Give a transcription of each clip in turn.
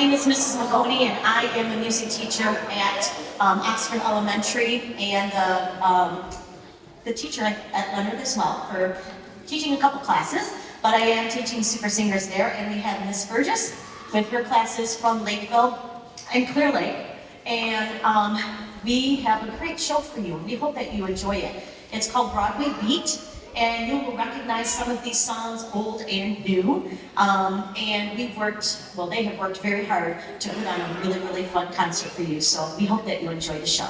name is Mrs. Mahoney, and I am a music teacher at Oxford Elementary, and the teacher at Leonard as well for teaching a couple classes. But I am teaching super singers there, and we have Miss Burgess with her classes from Lakeville and Clear Lake, and we have a great show for you. We hope that you enjoy it. It's called Broadway Beat. And you will recognize some of these songs, old and new. And they have worked very hard to put on a really, really fun concert for you. So we hope that you enjoy the show.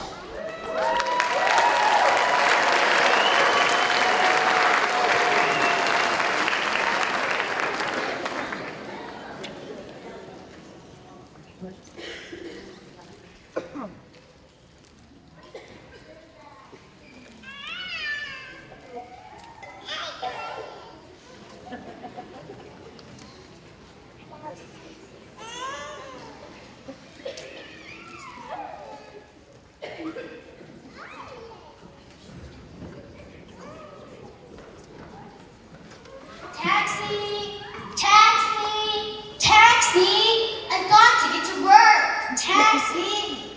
Taxi! Taxi! Taxi! I've got to get to work! Taxi!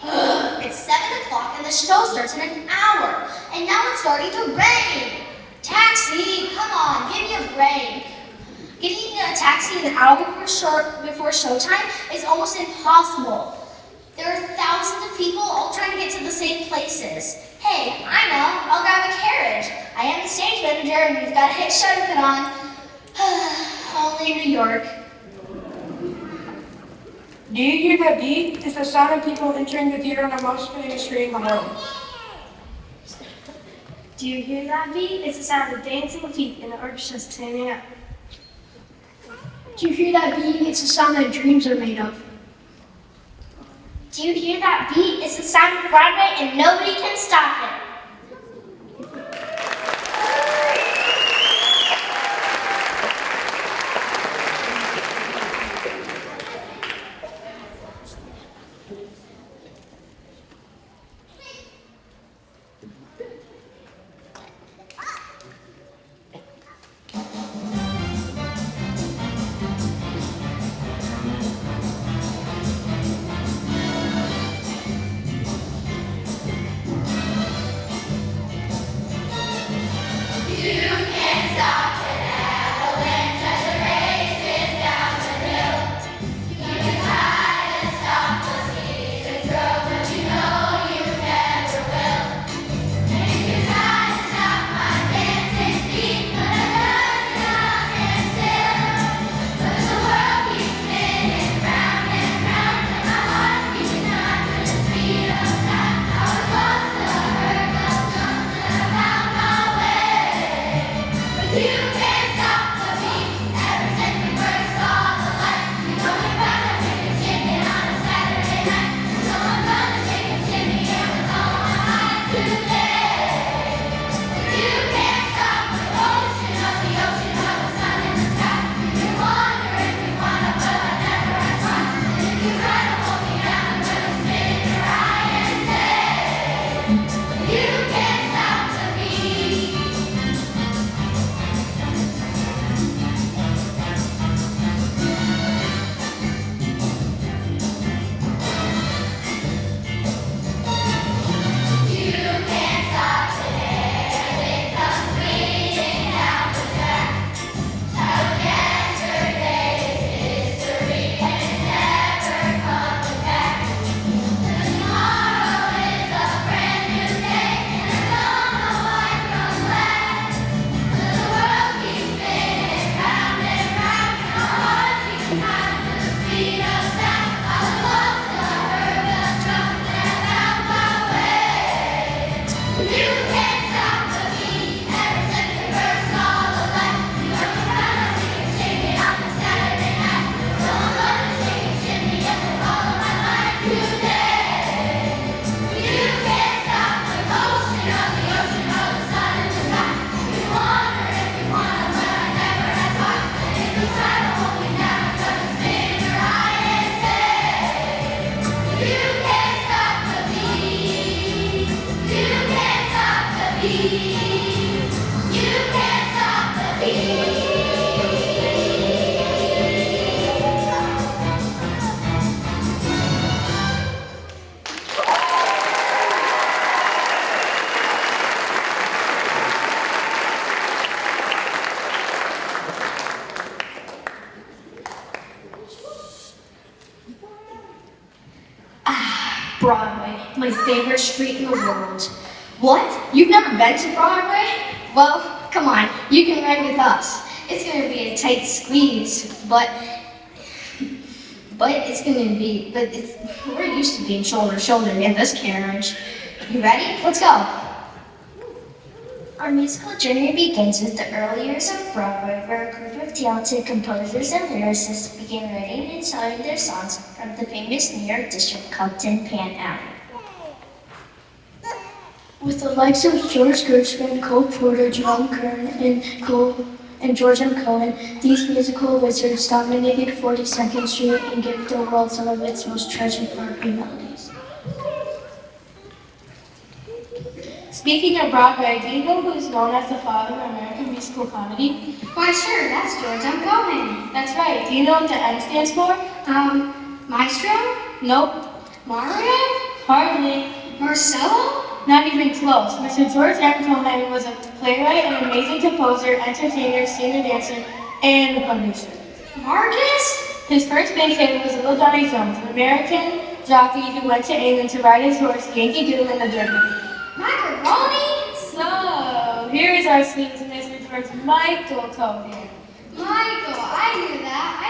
It's 7 o'clock and the show starts in an hour, and now it's starting to rain! Taxi! Come on, give me a break! Getting a taxi an hour before showtime is almost impossible. There are thousands of people all trying to get to the same places. Hey, I know, I'll grab a carriage. I am the stage manager and we've got a hit show to put on. Only in New York. Do you hear that beat? It's the sound of people entering the theater on the most famous screen in the world. Do you hear that beat? It's the sound of dancing feet and the orchestra's tuning up. Do you hear that beat? It's the sound that dreams are made of. Do you hear that beat? It's the sound of Broadway and nobody can stop it. my favorite street in the world. What? You've never been to Broadway? Well, come on, you can ride with us. It's gonna be a tight squeeze, but we're used to being shoulder to shoulder in this carriage. You ready? Let's go. Our musical journey begins with the early years of Broadway, where a group of talented composers and lyricists began writing and selling their songs from the famous New York district called Tin Pan Alley. With the likes of George Gershwin, Cole Porter, Jerome Kern, and George M. Cohen, these musical wizards dominated 42nd Street and gave the world some of its most treasured Broadway melodies. Speaking of Broadway, do you know who is known as the father of American musical comedy? Why, sure, that's George M. Cohen. That's right. Do you know what the M stands for? Maestro? Nope. Mario? Hardly. Marcello? Not even close. Mr. George M. Cohen was a playwright, an amazing composer, entertainer, singer, dancer, and producer. Marcus? His first big hit was Little Johnny Jones, an American jockey who went to England to ride his horse Yankee Doodle in the Derby. Macaroni? So, here is our student, Mr. George Michael Cohen. Michael, I knew that.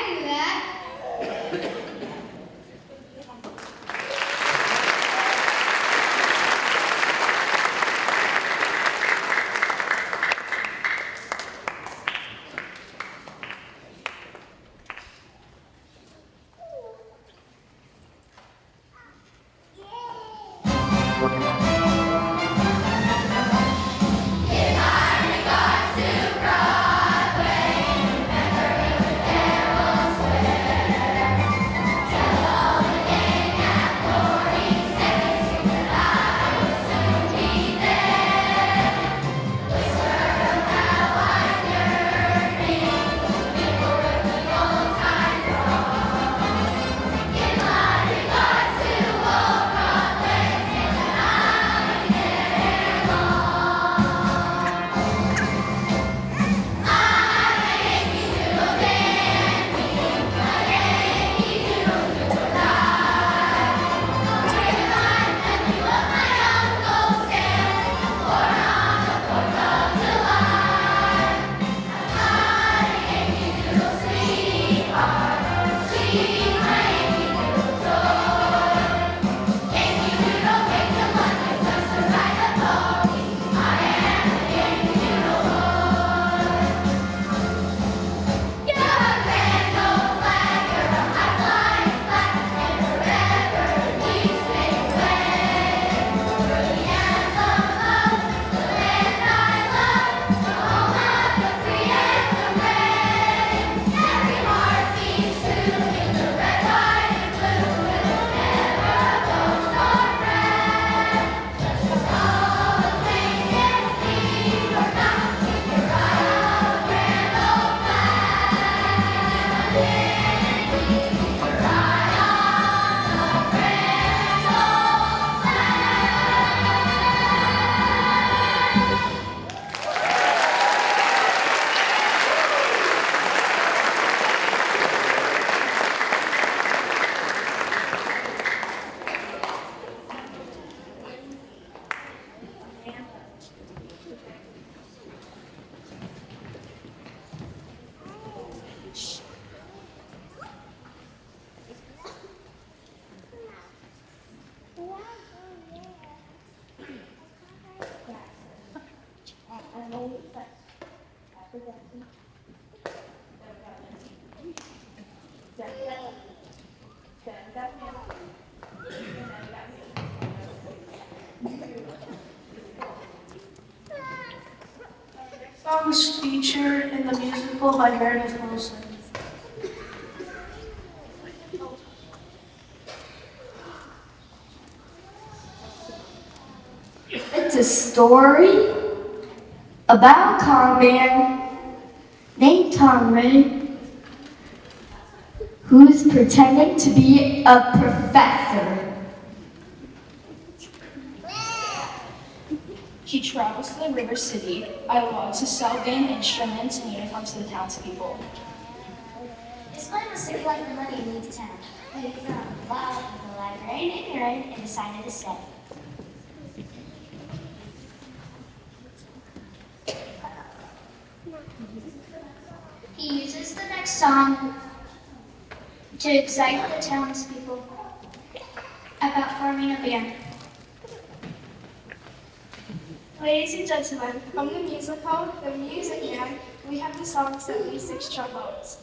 Songs featured in the musical by Meredith Wilson. It's a story about a con man named Conrad who's pretending to be a professor. He travels to the River City, Iowa, to sell game instruments and uniforms to the townspeople. His plan was to collect the money in each town. He found a lot in the library very ignorant and decided to stay. He uses the next song to excite the townspeople about forming a band. Ladies and gentlemen, from the musical, The Music Man, we have the song 76 Trombones.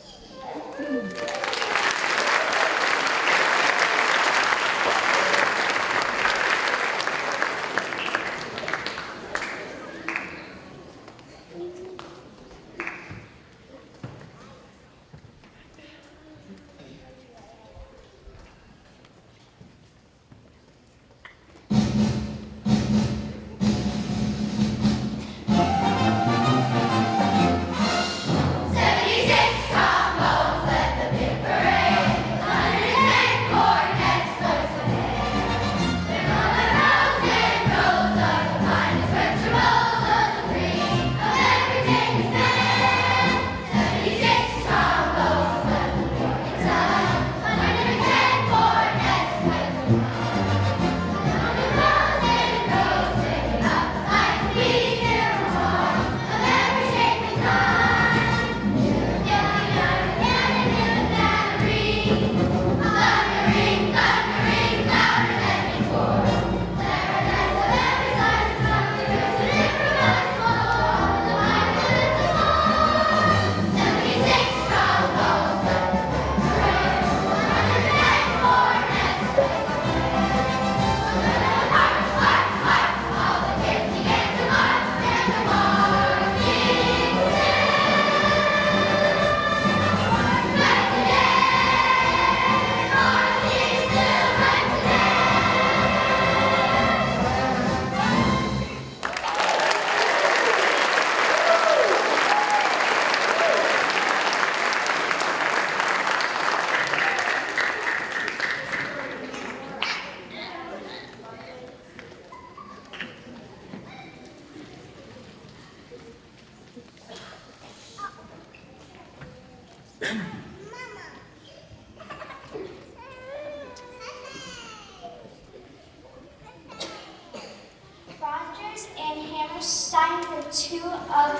Rogers and Hammerstein were two of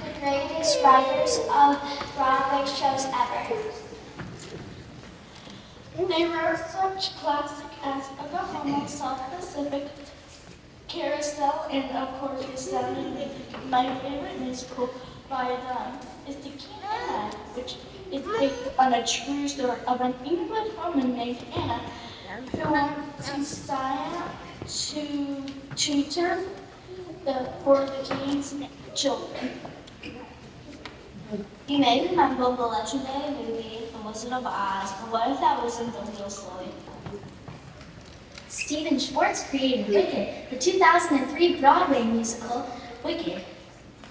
the greatest writers of Broadway shows ever. They wrote such classics as Oklahoma, South Pacific, Carousel, and of course the sound music. My favorite musical by them is The King and I, which is based on a true story of an English woman named Anna who went to Siam to tutor for the king's children. You may remember the legendary movie The Wizard of Oz, but what if that wasn't the real story? Stephen Schwartz created Wicked, the 2003 Broadway musical Wicked,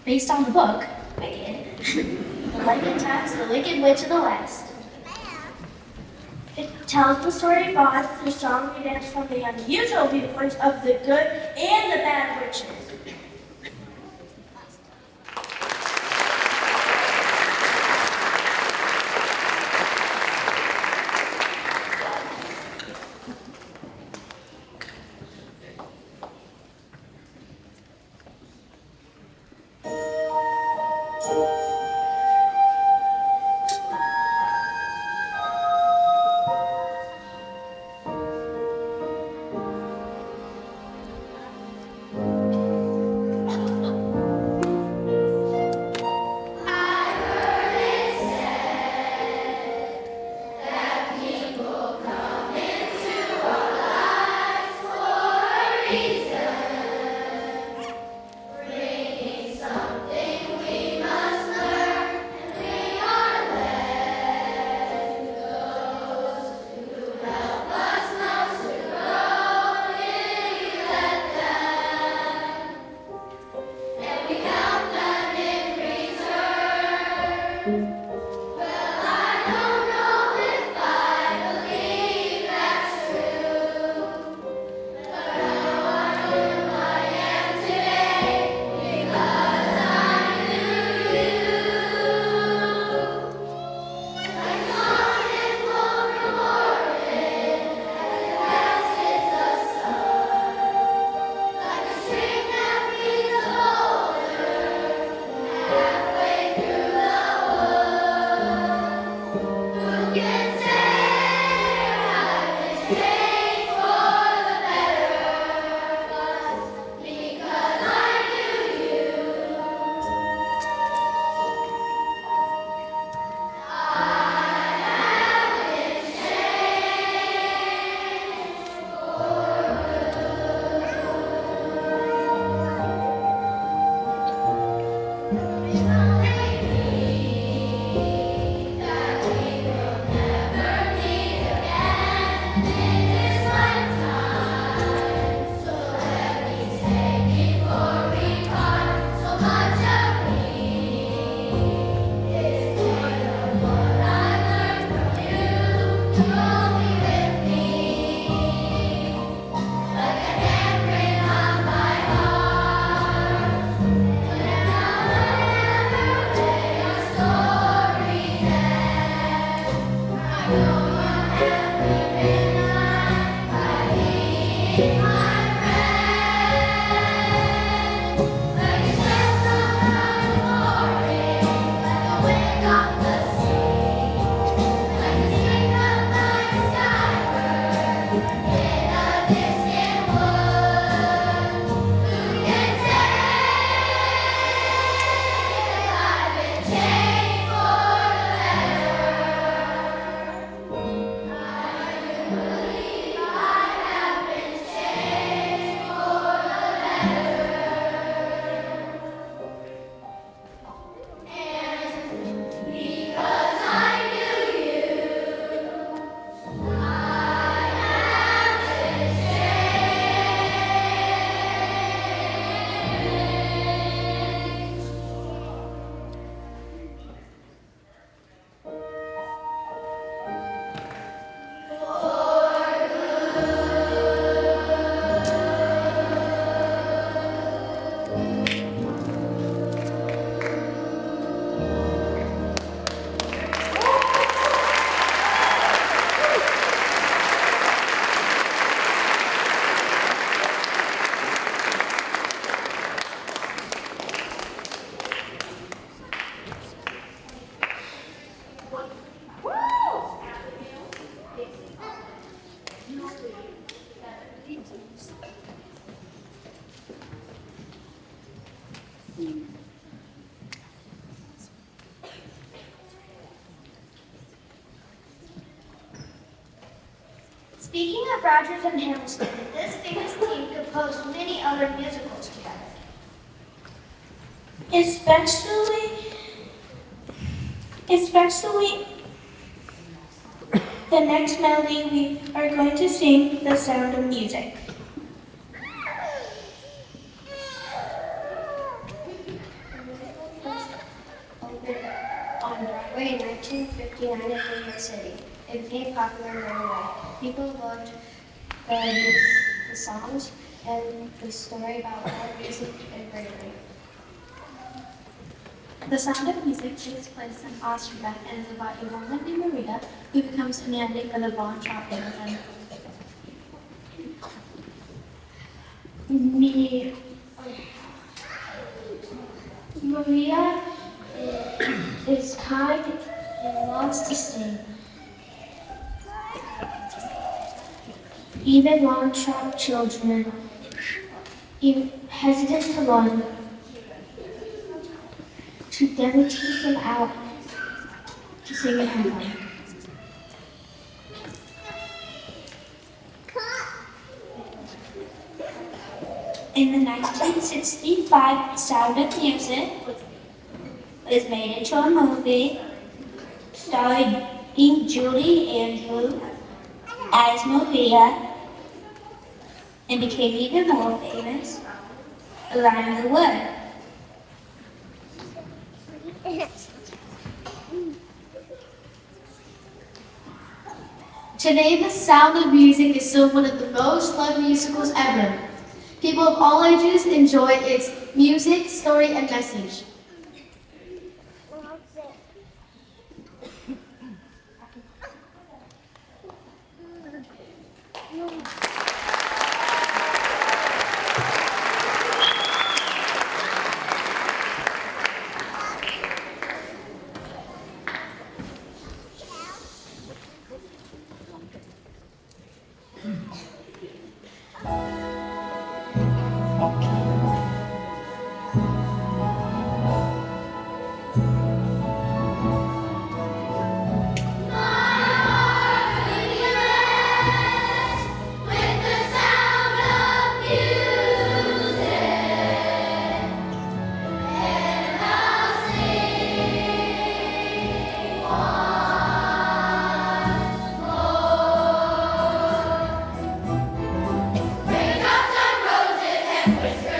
based on the book Wicked, The Legend Tells the Wicked Witch of the West. It tells the story of Oz through song and dance from the unusual viewpoints of the good and the bad witches. Speaking of Rodgers and Hammerstein, this famous team composed many other musicals together. Especially the next melody we are going to sing, The Sound of Music. Opened on Broadway in 1959 in New York City. It became popular right away. People loved the songs and the story about loud music and bravery. The Sound of Music takes place in Austria and is about a woman named Maria who becomes a nanny for the Von Trapp division. Maria is kind and loves to sing. Even long-trapped children, even hesitant to learn, to then teach them out to sing in heaven. In the 1965 Sound of Music was made into a movie starring Julie Andrews as Maria and became even more famous around the world. Today, The Sound of Music is still one of the most loved musicals ever. People of all ages enjoy its music, story, and message. So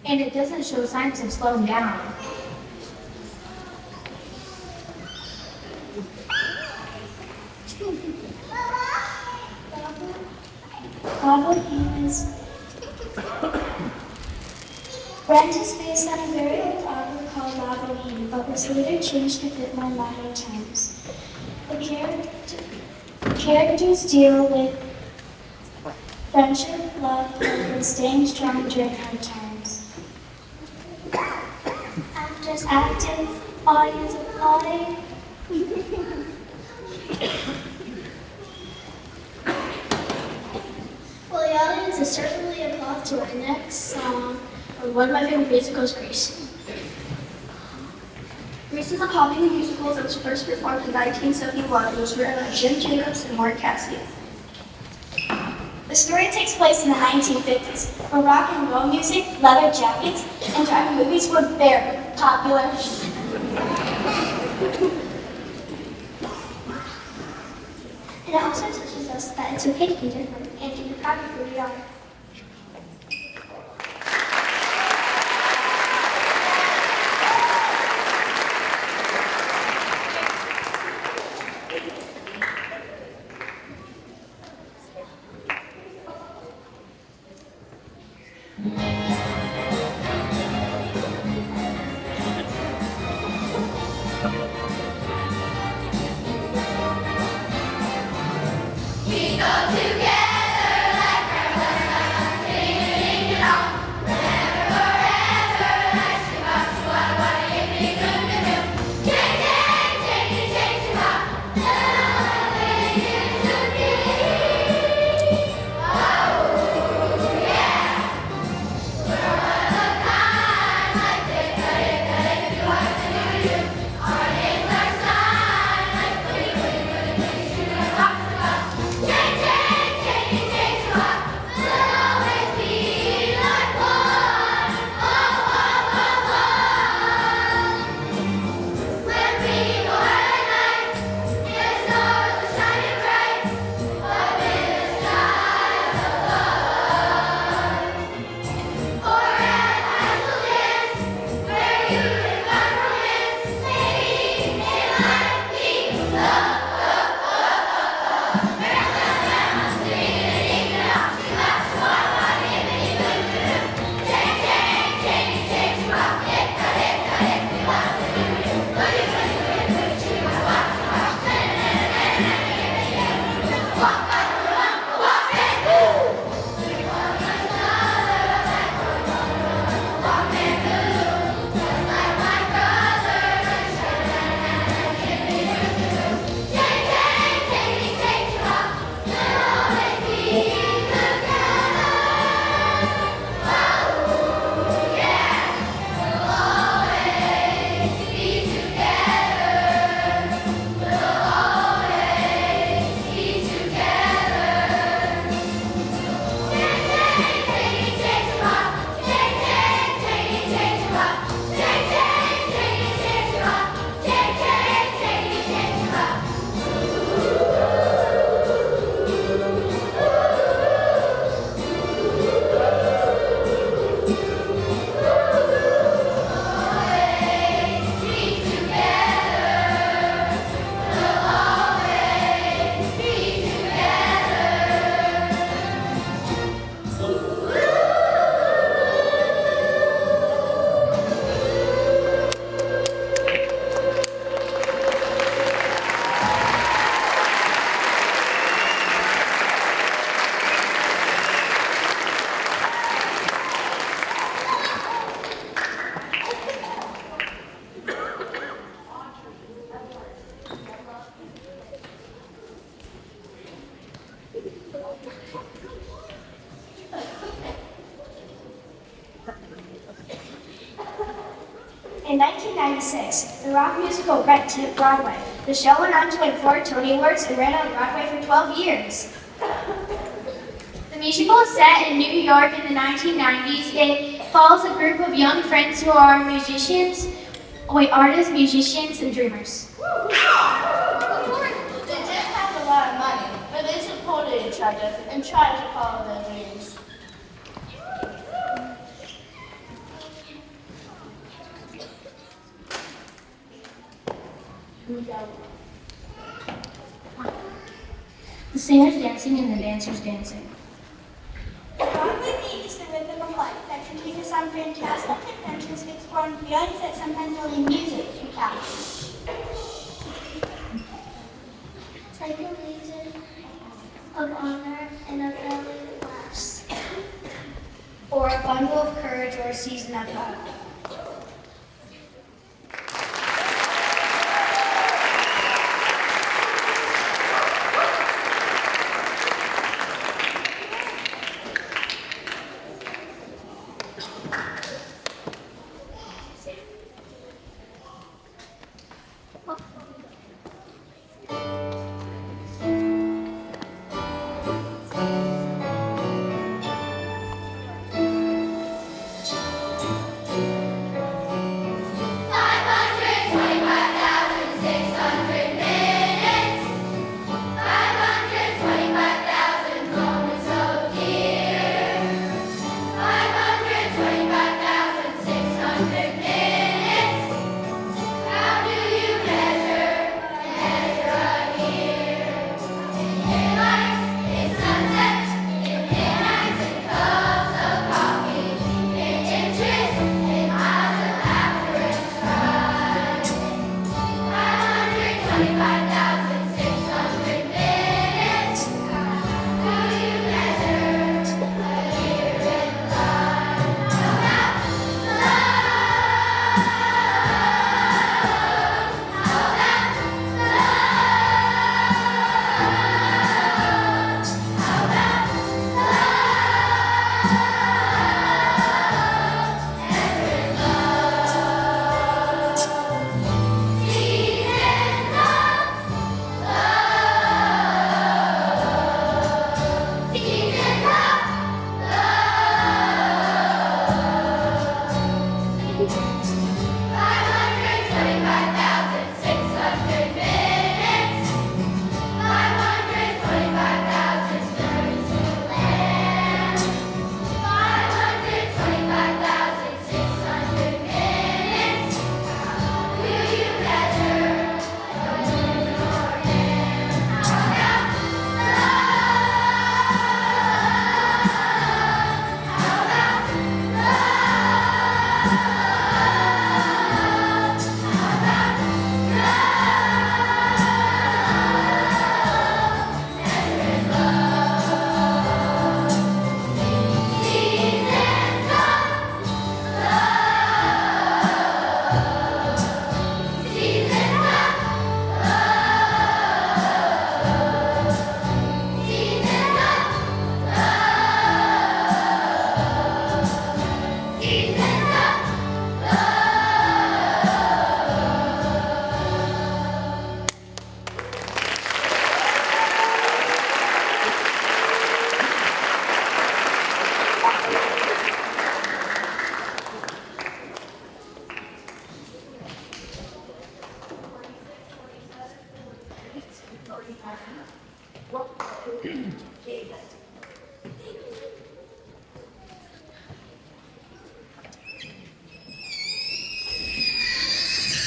And it doesn't show signs of slowing down. Broadway is Rent is based on a very old opera called La Boheme, but was later changed to fit more modern times. The characters deal with friendship, love, hope, and staying strong during hard times. Actors active, audience applauding. Well, the audience is certainly applaud to our next song. One of my favorite musicals, Grease. Grease is a comedy musical that was first performed in 1971. It was written by Jim Jacobs and Mark Cassidy. The story takes place in the 1950s, where rock and roll music, leather jackets, and driving movies were very popular. It also teaches us that it's okay to be different and to be proud of who we are. We go together like brothers. In 1996, the rock musical Rent hit Broadway. The show went on to win 4 Tony Awards and ran on Broadway for 12 years. The musical is set in New York in the 1990s. It follows a group of young friends who are artists, musicians, and dreamers. They didn't have a lot of money, but they supported each other and tried to follow their dreams. The singer's dancing and the dancer's dancing. Broadway beat is the rhythm of life that can take us on fantastic adventures exploring feelings that sometimes only music can capture. Like a laser of honor and a belly that laughs. Or a bundle of courage or a season of hope.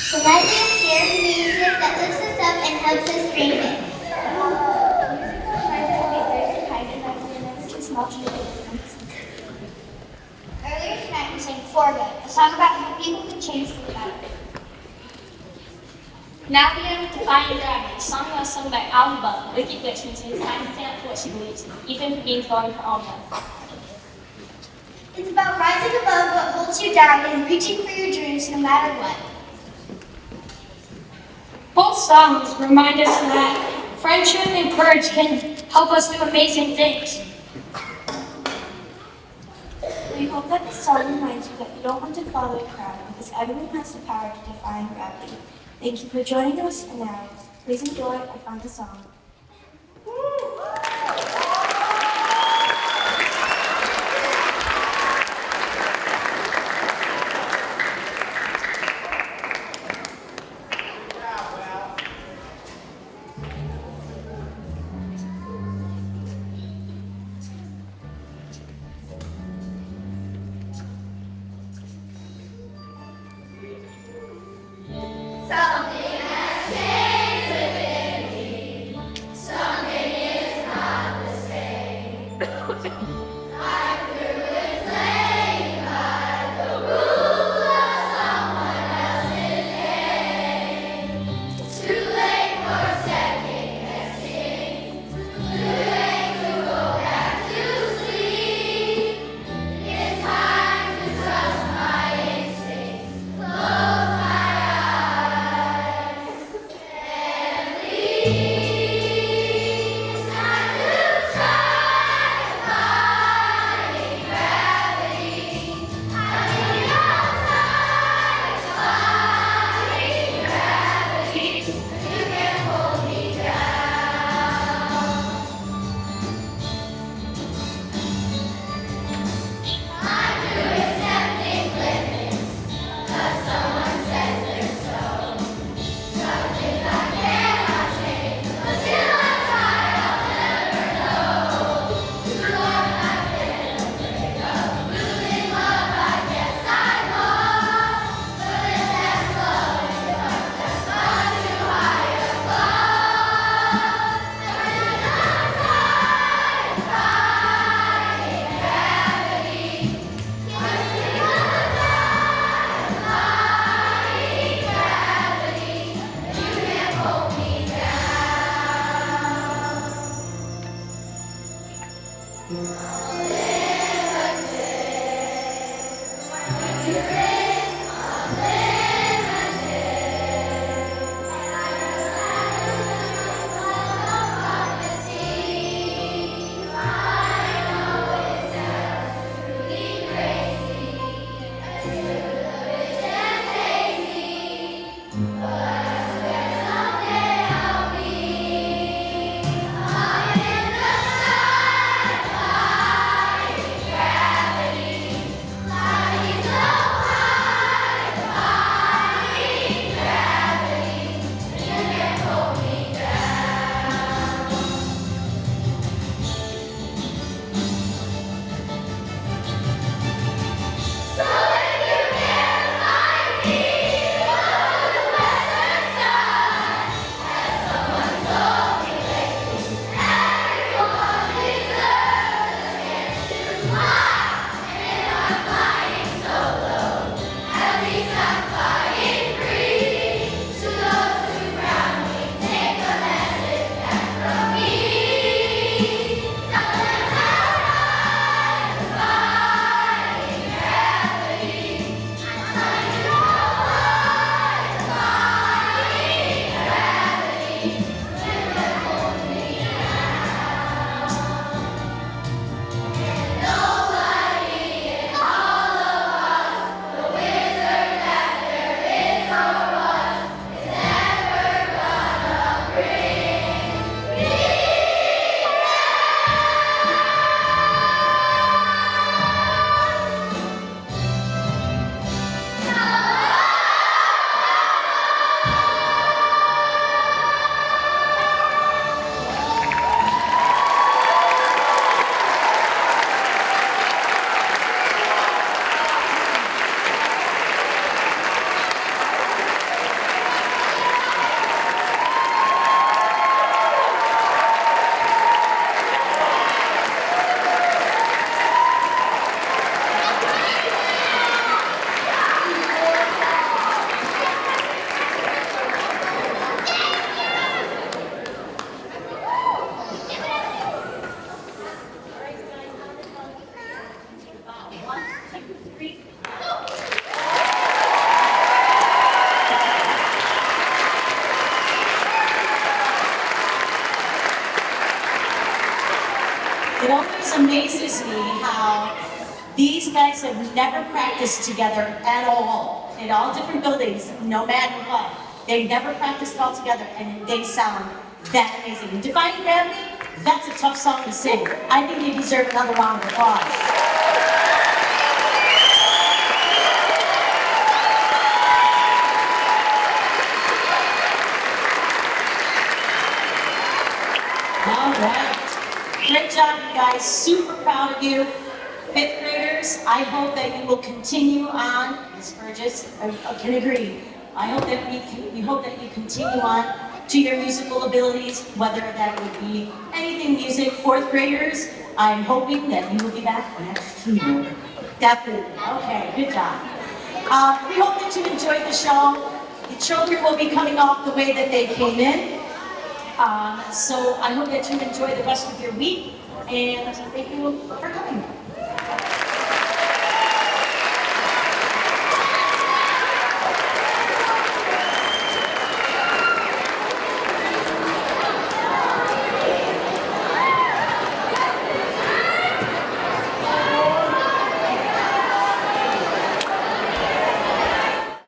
The medley is shared music that lifts us up and helps us dream it. Earlier tonight we sang For Good, a song about how people can change for the better. Now we have Defying Gravity, a song that was sung by Alba, Wicked Witch, who says time to stand up for what she believes, even if it means going for all death. It's about rising above what holds you down and reaching for your dreams no matter what. Both songs remind us that friendship and courage can help us do amazing things. We hope that this song reminds you that you don't want to follow a crowd because everyone has the power to defy gravity. Thank you for joining us, and now, please enjoy our final song. Something has changed within me. guys have never practiced together at all, in all different buildings, no matter what. They never practiced all together, and they sound that amazing. And Defying Gravity, that's a tough song to sing. I think you deserve another round of applause. All right. Great job, you guys. Super proud of you. Fifth graders, I hope that you will continue on. Ms. Burgess, I can agree. I hope that we hope that you continue on to your musical abilities, whether that would be anything music. Fourth graders, I'm hoping that you will be back next year. Definitely. Okay, good job. We hope that you enjoyed the show. The children will be coming off the way that they came in. So I hope that you enjoy the rest of your week, and thank you for coming.